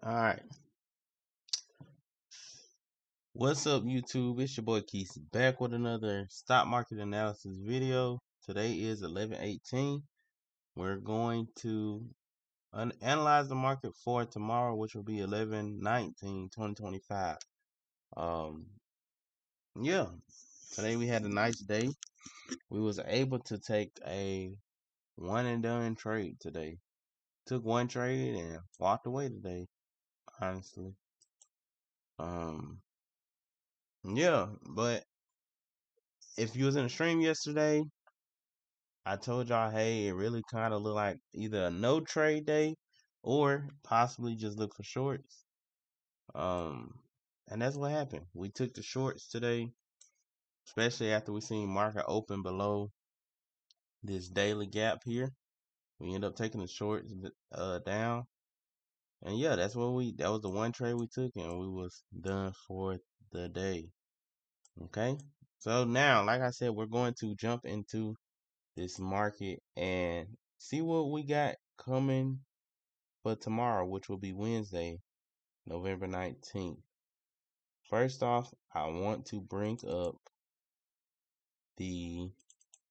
All right. What's up, YouTube? It's your boy Keith back with another stock market analysis video. Today is 11/18. We're going to analyze the market for tomorrow, which will be 11/19/2025. Yeah, today we had a nice day. We was able to take a one and done trade today. Took one trade and walked away today, honestly. Yeah, but if you was in the stream yesterday, I told y'all, hey, it really kind of looked like either a no trade day or possibly just look for shorts. And that's what happened. We took the shorts today, especially after we seen market open below this daily gap here. We ended up taking the shorts down. And yeah, that was the one trade we took and we was done for the day. Okay. So now, like I said, we're going to jump into this market and see what we got coming for tomorrow, which will be Wednesday, November 19th. First off, I want to bring up the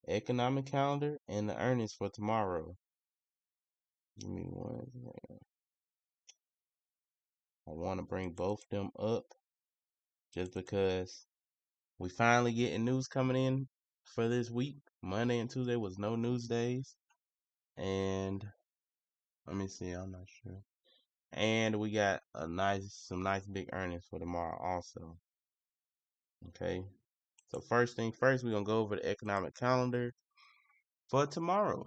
economic calendar and the earnings for tomorrow. Give me one second. I want to bring both of them up just because we finally getting news coming in for this week. Monday and Tuesday was no news days. And let me see, I'm not sure. And we got some nice big earnings for tomorrow also. Okay. So first thing first, we're gonna go over the economic calendar for tomorrow.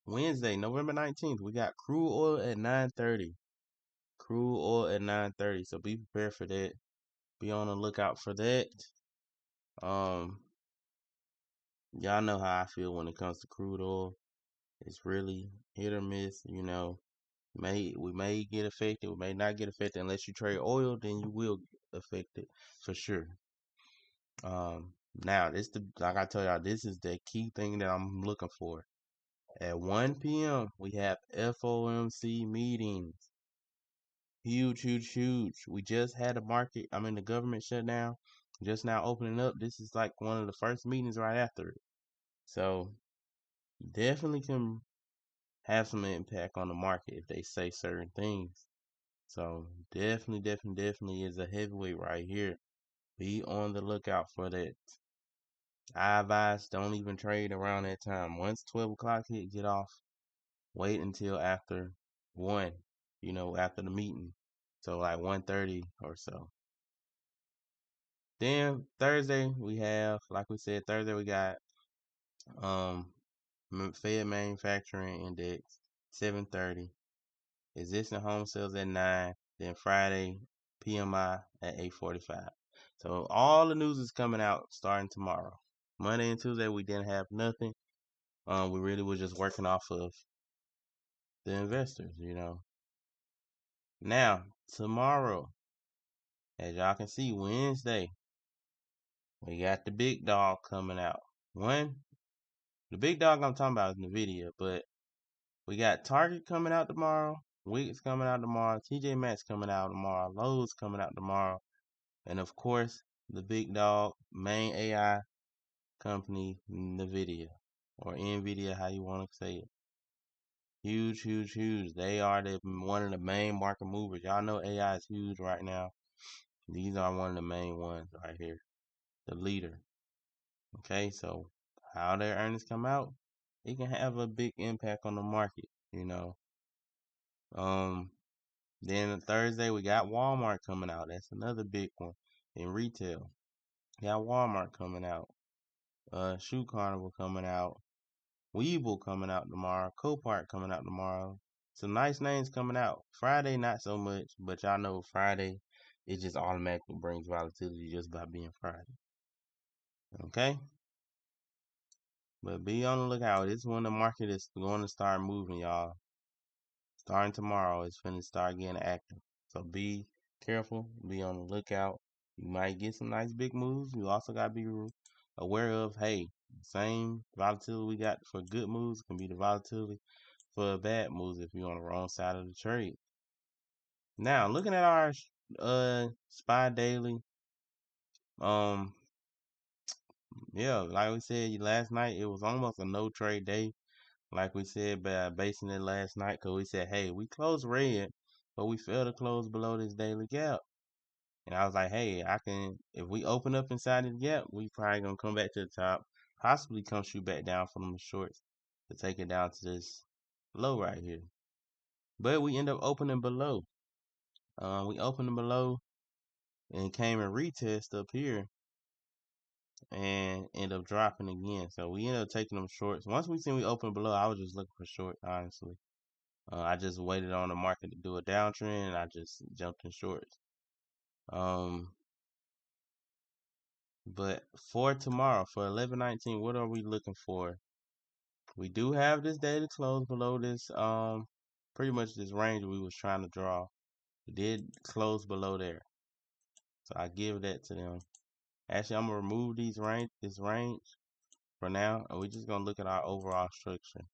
Wednesday, November 19th, we got crude oil at 9:30. Crude oil at 9:30. So be prepared for that. Be on the lookout for that. Y'all know how I feel when it comes to crude oil. It's really hit or miss, we may get affected, we may not get affected. Unless you trade oil, then you will get affected for sure. Now like I told y'all, this is the key thing that I'm looking for. At 1 p.m. we have FOMC meetings. Huge, huge, huge. We just had the government shutdown, just now opening up. This is like one of the first meetings right after it. So definitely can have some impact on the market if they say certain things. So definitely is a heavyweight right here. Be on the lookout for that. I advise don't even trade around that time. Once 12 o'clock hit, get off. Wait until after 1, after the meeting. So like 1:30 or so. Then Thursday like we said, Thursday we got Fed Manufacturing Index 7:30. Existing home sales at 9. Then Friday PMI at 8:45. So all the news is coming out starting tomorrow. Monday and Tuesday we didn't have nothing. We really was just working off of the investors, Now, tomorrow, as y'all can see, Wednesday, we got the big dog coming out. The big dog I'm talking about is NVIDIA, but we got Target coming out tomorrow, Wix coming out tomorrow, TJ Maxx coming out tomorrow, Lowe's coming out tomorrow, and of course, the big dog, main AI company, NVIDIA, or NVIDIA, how you want to say it. Huge, huge, huge. They are one of the main market movers. Y'all know AI is huge right now. These are one of the main ones right here. The leader. Okay, so how their earnings come out, it can have a big impact on the market, Then Thursday we got Walmart coming out. That's another big one in retail. Got Walmart coming out. Shoe Carnival coming out. Weeble coming out tomorrow. Copart coming out tomorrow. Some nice names coming out. Friday, not so much, but y'all know Friday, it just automatically brings volatility just by being Friday. Okay? But be on the lookout. It's when the market is going to start moving, y'all. Starting tomorrow, it's going to start getting active. So be careful. Be on the lookout. You might get some nice big moves. You also got to be aware of, hey, same volatility we got for good moves can be the volatility for bad moves if you're on the wrong side of the trade. Now looking at our SPY daily, yeah, like we said last night, it was almost a no trade day. Like we said, by basing it last night, because we said, hey, we closed red, but we failed to close below this daily gap. And I was like, hey, if we open up inside this gap, we probably gonna come back to the top, possibly come shoot back down from the shorts to take it down to this low right here. But we end up opening below. We opened below and came and retest up here and end up dropping again. So we ended up taking them shorts. Once we seen we opened below, I was just looking for short, honestly. I just waited on the market to do a downtrend and I just jumped in shorts. But for tomorrow, for 11/19, what are we looking for? We do have this daily close below this, pretty much this range we was trying to draw. We did close below there. So I give that to them. Actually, I'm gonna remove this range for now, and we're just gonna look at our overall structure.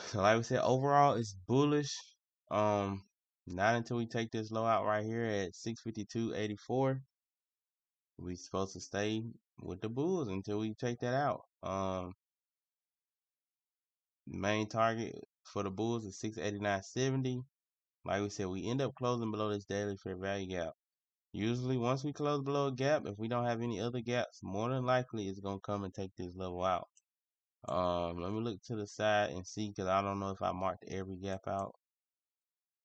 So like we said, overall it's bullish. Not until we take this low out right here at 652.84. We supposed to stay with the bulls until we take that out. Main target for the bulls is 689.70. Like we said, we end up closing below this daily fair value gap. Usually, once we close below a gap, if we don't have any other gaps, more than likely it's gonna come and take this level out. Let me look to the side and see, because I don't know if I marked every gap out.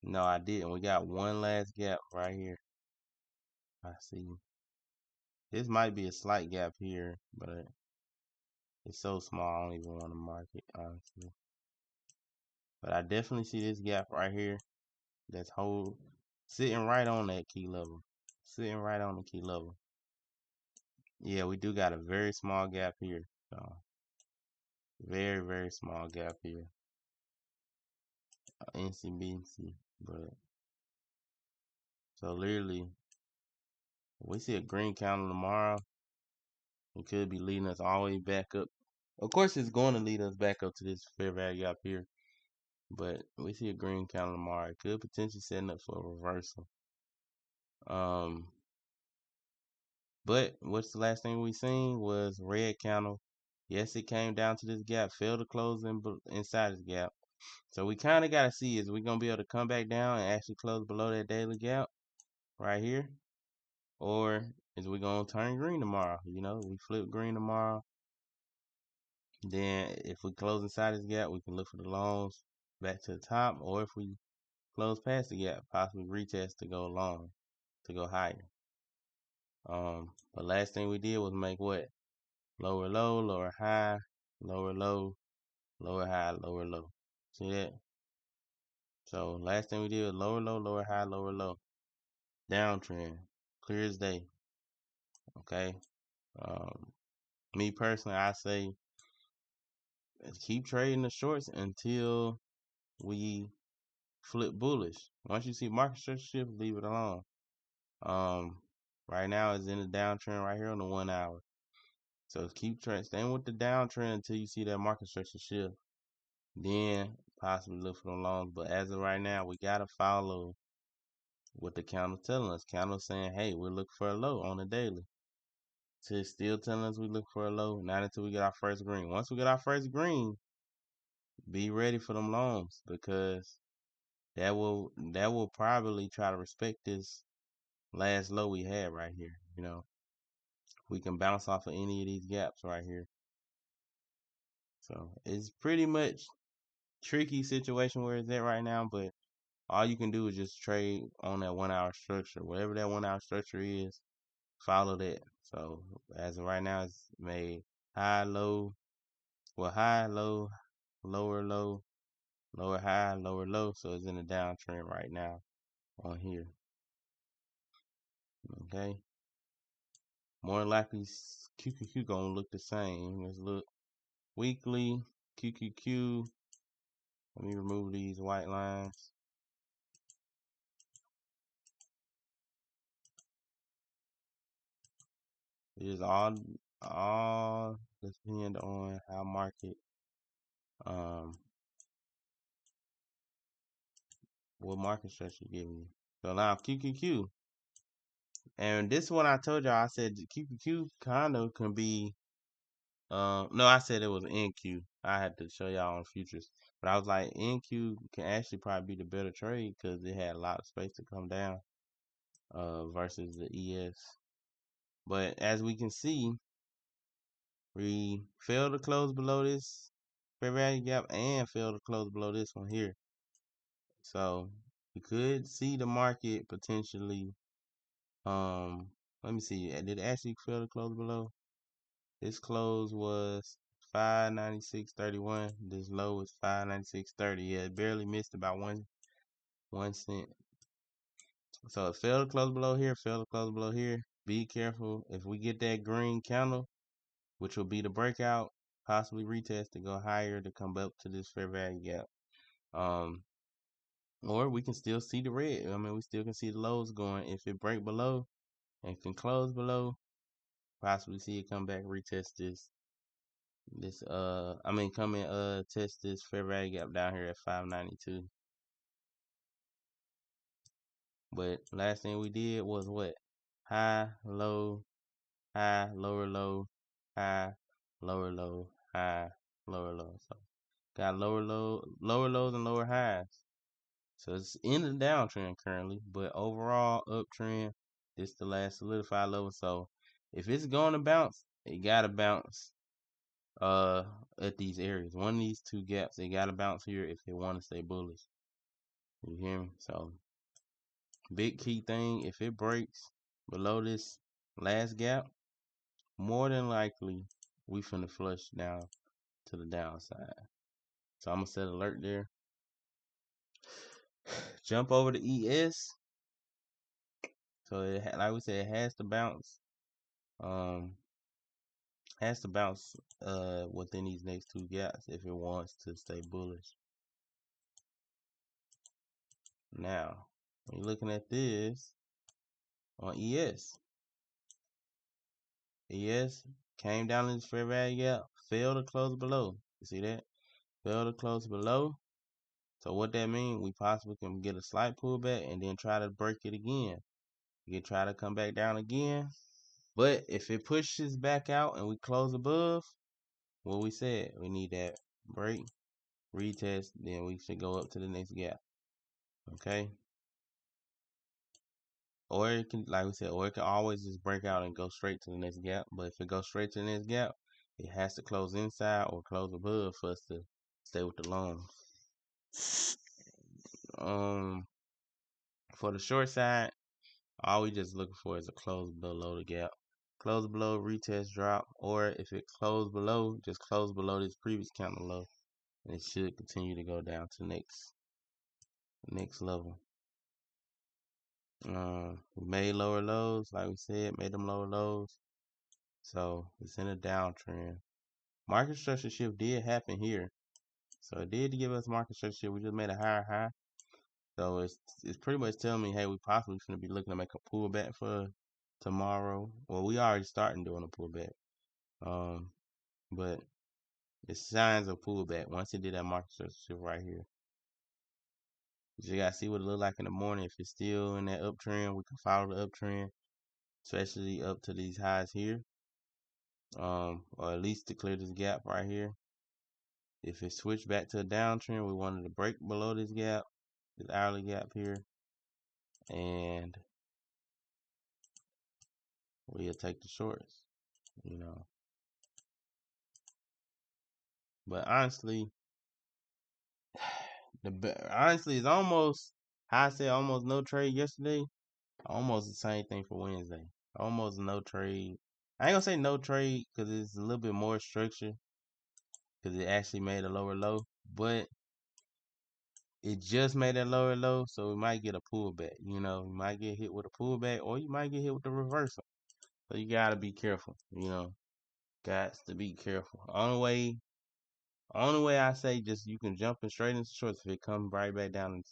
No, I didn't. We got one last gap right here. I see. This might be a slight gap here, but it's so small I don't even want to mark it, honestly. But I definitely see this gap right here that's sitting right on that key level. Sitting right on the key level. Yeah, we do got a very small gap here. So very, very small gap here. NCBC, but so literally, if we see a green candle tomorrow, it could be leading us all the way back up. Of course, it's going to lead us back up to this fair value up here, but we see a green candle tomorrow. It could potentially setting up for a reversal. But what's the last thing we seen was red candle. Yes, it came down to this gap, failed to close inside this gap. So we kind of got to see, is we going to be able to come back down and actually close below that daily gap right here? Or is we going to turn green tomorrow? You know, we flip green tomorrow. Then if we close inside this gap, we can look for the longs back to the top. Or if we close past the gap, possibly retest to go long, to go higher. But last thing we did was make what? Lower low, lower high, lower low, lower high, lower low. See that? So last thing we did was lower low, lower high, lower low. Downtrend, clear as day. Okay. Me personally, I say keep trading the shorts until we flip bullish. Once you see market structure shift, leave it alone. Right now it's in the downtrend right here on the 1 hour. So keep staying with the downtrend until you see that market structure shift. Then possibly look for the longs. But as of right now, we gotta follow what the candle's telling us. Candle's saying, hey, we're looking for a low on the daily. So it's still telling us we look for a low, not until we get our first green. Once we get our first green, be ready for them longs, because that will probably try to respect this last low we had right here. You know, we can bounce off of any of these gaps right here. So it's pretty much tricky situation where it's at right now, but all you can do is just trade on that 1 hour structure. Whatever that 1 hour structure is, follow that. So as of right now, it's made high, low, high, low, lower, low, lower, high, lower, low. So it's in a downtrend right now on here. Okay. More likely QQQ gonna look the same. Let's look weekly QQQ. Let me remove these white lines. It is all depend on how market what market structure giving you. So now QQQ. And this one I told y'all, I said QQQ kind of can be, no, I said it was NQ. I had to show y'all on futures. But I was like, NQ can actually probably be the better trade because it had a lot of space to come down versus the ES. But as we can see, we failed to close below this fair value gap and failed to close below this one here. So we could see the market potentially, let me see, did it actually fail to close below? This close was 596.31. This low was 596.30. Yeah, it barely missed about 1 cent. So it failed to close below here, failed to close below here. Be careful. If we get that green candle, which will be the breakout, possibly retest to go higher to come up to this fair value gap. Or we can still see the red. I mean, we still can see the lows going. If it break below and can close below, possibly see it come back, retest come and test this fair value gap down here at 592. But last thing we did was what? High, low, high, lower low, high, lower low, high, lower low. So got lower lows and lower highs. So it's in the downtrend currently, but overall uptrend. This the last solidified level. So if it's going to bounce, it gotta bounce at these areas. One of these two gaps, it gotta bounce here if they want to stay bullish. You hear me? So big key thing, if it breaks below this last gap, more than likely we finna flush down to the downside. So I'm gonna set alert there. Jump over to ES. So like we said, it has to bounce. Has to bounce within these next two gaps if it wants to stay bullish. Now, when you're looking at this on ES, ES came down in this fair value gap, failed to close below. You see that? Failed to close below. So what that means, we possibly can get a slight pullback and then try to break it again. You can try to come back down again. But if it pushes back out and we close above, what we said, we need that break, retest, then we should go up to the next gap. Okay? Or it can, like we said, or it can always just break out and go straight to the next gap. But if it goes straight to the next gap, it has to close inside or close above for us to stay with the longs. For the short side, all we just looking for is a close below the gap. Close below, retest, drop, or if it closed below, just close below this previous candle low, and it should continue to go down to next level. We made lower lows, like we said, made them lower lows. So it's in a downtrend. Market structure shift did happen here. So it did give us market structure shift. We just made a higher high. So it's pretty much telling me, hey, we possibly going to be looking to make a pullback for tomorrow. Well, we already starting doing a pullback. But it's signs of pullback once it did that market structure shift right here. You gotta see what it look like in the morning. If it's still in that uptrend, we can follow the uptrend, especially up to these highs here. Or at least to clear this gap right here. If it switched back to a downtrend, we wanted to break below this gap, this hourly gap here, and we'll take the shorts, you know. But honestly, it's almost, how I said, almost no trade yesterday. Almost the same thing for Wednesday. Almost no trade. I ain't gonna say no trade because it's a little bit more structure because it actually made a lower low, but it just made that lower low, so we might get a pullback. You know, you might get hit with a pullback, or you might get hit with the reversal. So you gotta be careful. You know, got to be careful. Only way I say just you can jump in straight into shorts if it comes right back down and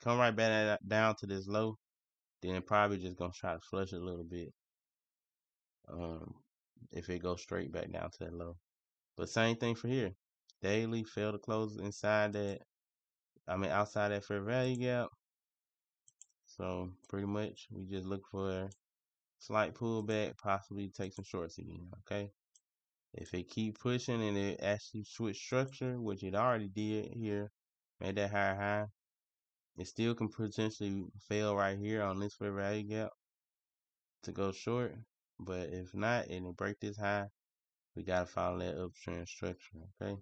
come right back down to this low, then it probably just gonna try to flush it a little bit. If it goes straight back down to that low. But same thing for here. Daily failed to close inside that outside that fair value gap. So pretty much we just look for a slight pullback, possibly take some shorts again. Okay. If it keep pushing and it actually switch structure, which it already did here, made that higher high, it still can potentially fail right here on this fair value gap to go short. But if not, and it break this high, we gotta follow that uptrend structure. Okay.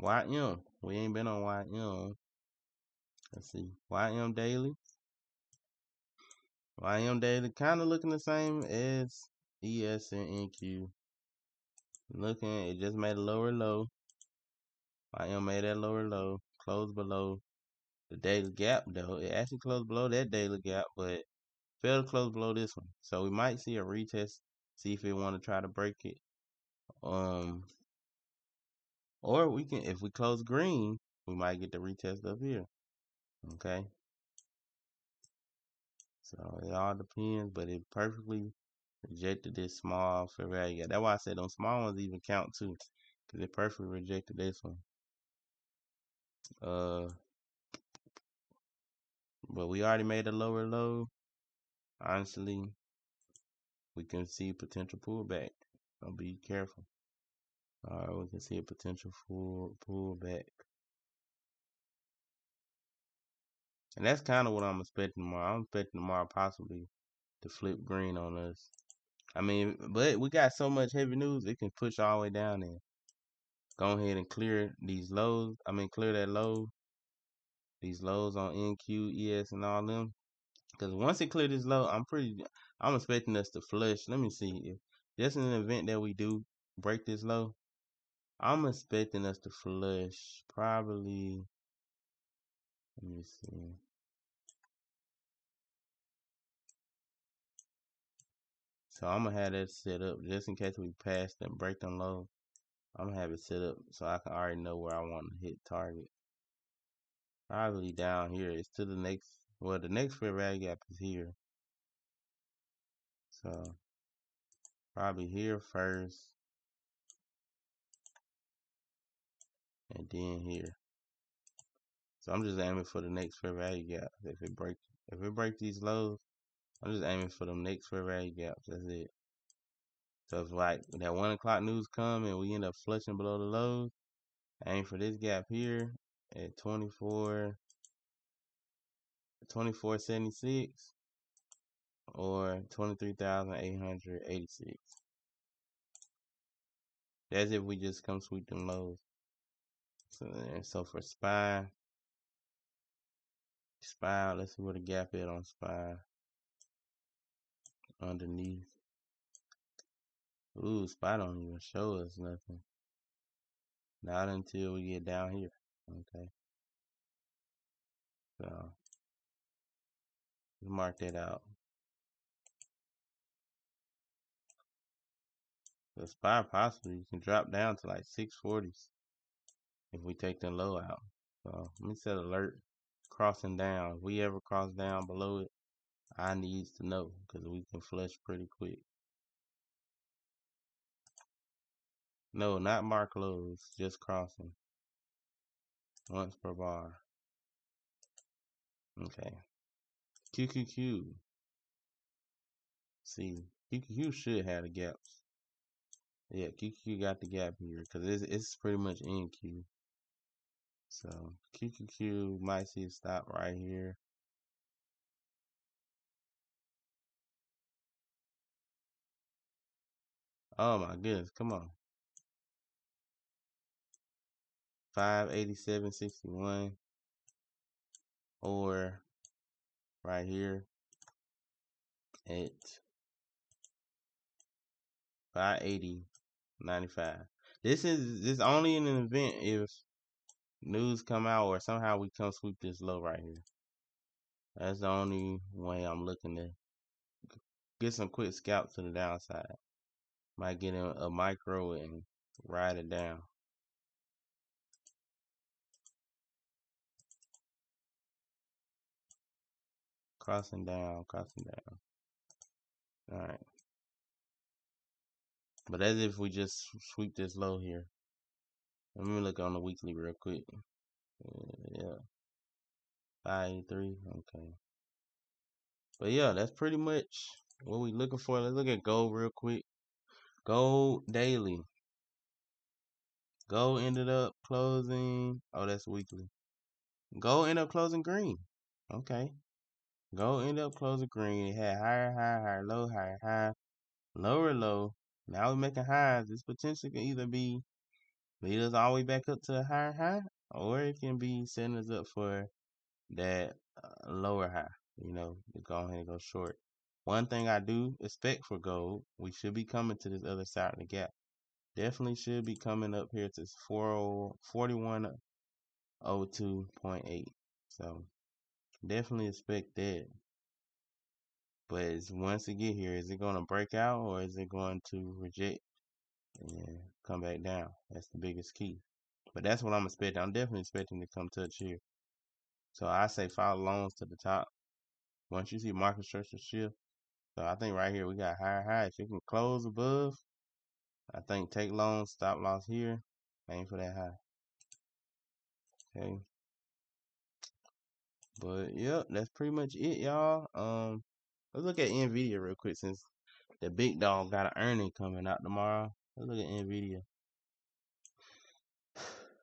YM. We ain't been on YM. Let's see. YM daily. YM daily kind of looking the same as ES and NQ. Looking, it just made a lower low. YM made that lower low, closed below the daily gap though. It actually closed below that daily gap, but failed to close below this one. So we might see a retest, see if it want to try to break it. Or we can, if we close green, we might get the retest up here. Okay. So it all depends, but it perfectly rejected this small fair value gap. That's why I said those small ones even count too, because it perfectly rejected this one. But we already made a lower low. Honestly, we can see potential pullback. So be careful. Alright, we can see a potential pullback. And that's kind of what I'm expecting tomorrow. I'm expecting tomorrow possibly to flip green on us. I mean, but we got so much heavy news, it can push all the way down there. Go ahead and clear these lows. Clear that low. These lows on NQ, ES, and all them. Because once it clear this low, I'm expecting us to flush. Let me see. If just in an event that we do break this low, I'm expecting us to flush probably. Let me see. So I'm gonna have that set up just in case we pass them, break them low. I'm gonna have it set up so I can already know where I want to hit target. Probably down here. It's to the next. Well, the next fair value gap is here. So probably here first, and then here. So I'm just aiming for the next fair value gap. If it break these lows, I'm just aiming for them next fair value gaps. That's it. So if like that 1 o'clock news come and we end up flushing below the lows, aim for this gap here at 24.76 or 23,886. That's if we just come sweep them lows. So for SPY, let's see where the gap is on SPY. Underneath. Ooh, SPY don't even show us nothing. Not until we get down here. Okay. So let's mark that out. The SPY possibly can drop down to like 640s if we take the low out. So let me set alert. Crossing down. If we ever cross down below it, I needs to know because we can flush pretty quick. No, not mark lows, just crossing. Once per bar. Okay. QQQ. See, QQQ should have the gaps. Yeah, QQQ got the gap here because it's pretty much NQ. So QQQ might see it stop right here. Oh my goodness, come on. 587.61 or right here at 580.95. This is only in an event if news come out or somehow we come sweep this low right here. That's the only way I'm looking to get some quick scalp to the downside. Might get in a micro and ride it down. Crossing down. Alright. But as if we just sweep this low here. Let me look on the weekly real quick. Yeah, 583. Okay. But yeah, that's pretty much what we looking for. Let's look at gold real quick. Gold daily. Gold ended up closing. Oh, that's weekly. Gold ended up closing green. Okay. Gold ended up closing green. It had higher, higher low, higher, high, lower, low. Now we're making highs. This potentially can either be lead us all the way back up to a higher high, or it can be setting us up for that lower high. To go ahead and go short. One thing I do expect for gold, we should be coming to this other side of the gap. Definitely should be coming up here to 4102.8. So definitely expect that. But once it get here, is it going to break out or is it going to reject and come back down? That's the biggest key. But that's what I'm expecting. I'm definitely expecting to come touch here. So I say follow loans to the top. Once you see market structure shift, so I think right here we got higher high. If it can close above, I think take loans, stop loss here, aim for that high. Okay. But yep, that's pretty much it, y'all. Let's look at Nvidia real quick since the big dog got an earning coming out tomorrow. Let's look at Nvidia.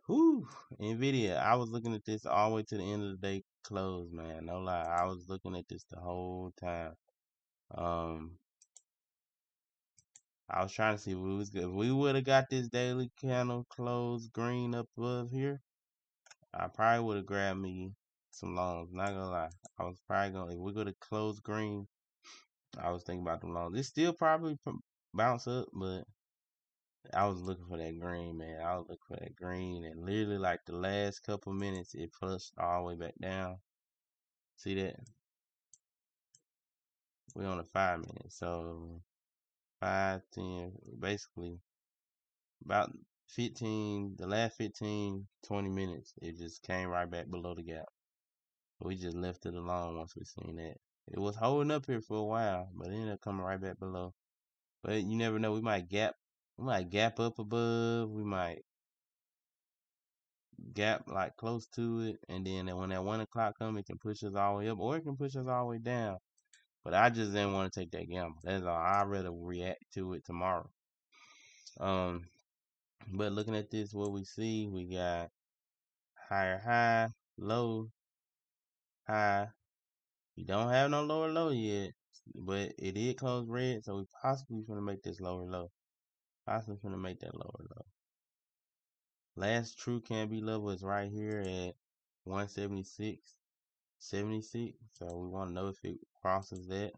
Whew, Nvidia. I was looking at this all the way to the end of the day close, man. No lie, I was looking at this the whole time. I was trying to see if we was good. If we would have got this daily candle close green up above here, I probably would have grabbed me some loans. Not gonna lie, I was probably gonna. If we go to close green, I was thinking about the loans. It's still probably bounce up, but I was looking for that green, man. I was looking for that green, and literally like the last couple minutes, it flushed all the way back down. See that? We on a 5 minute, so 5, 10, basically about 15, the last 15, 20 minutes, it just came right back below the gap. We just left it alone once we seen that. It was holding up here for a while, but it ended up coming right back below. But you never know, we might gap up above, we might gap like close to it, and then when that 1 o'clock comes, it can push us all the way up, or it can push us all the way down. But I just didn't want to take that gamble. That's all. I'd rather react to it tomorrow. But looking at this, what we see, we got higher high, low, high. We don't have no lower low yet, but it did close red, so we possibly gonna make this lower low. Possibly gonna make that lower low. Last true can be level is right here at 176.76. So we want to know if it crosses that.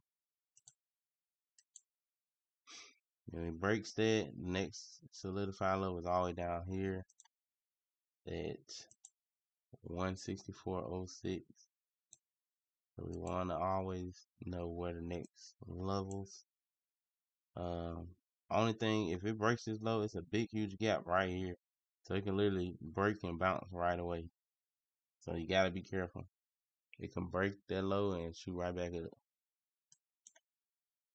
When it breaks that, the next solidified low is all the way down here at 164.06. So we want to always know where the next levels. Only thing, if it breaks this low, it's a big, huge gap right here. So it can literally break and bounce right away. So you got to be careful. It can break that low and shoot right back up.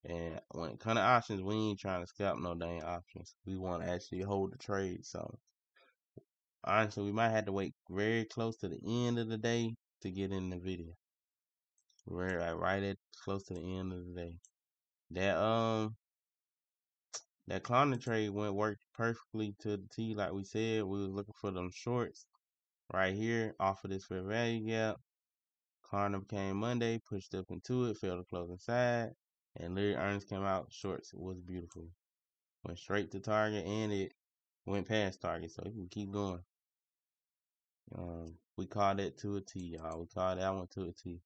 And when it comes to options, we ain't trying to scalp no dang options. We want to actually hold the trade. So honestly, we might have to wait very close to the end of the day to get in the video. Right at close to the end of the day. That climate trade worked perfectly to the T, like we said. We was looking for them shorts right here off of this fair value gap. Klarna came Monday, pushed up into it, failed to close inside, and literally earnings came out. Shorts was beautiful. Went straight to target, and it went past target, so it can keep going. We called that to a T, y'all. We called that one to a T.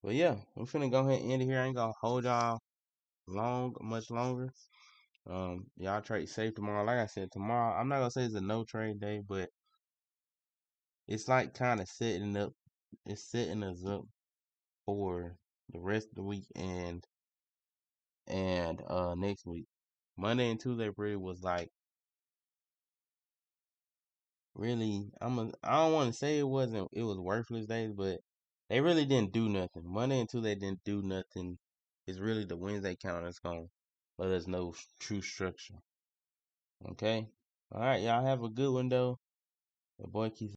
But yeah, I'm finna go ahead and end it here. I ain't gonna hold y'all much longer. Y'all trade safe tomorrow. Like I said, tomorrow, I'm not gonna say it's a no trade day, but it's like kind of setting us up for the rest of the week and next week. Monday and Tuesday really was like really I don't want to say it was worthless days, but they really didn't do nothing. Monday and Tuesday didn't do nothing. It's really the Wednesday count that's gonna let us know true structure. Okay? Alright, y'all have a good one though. The boy keeps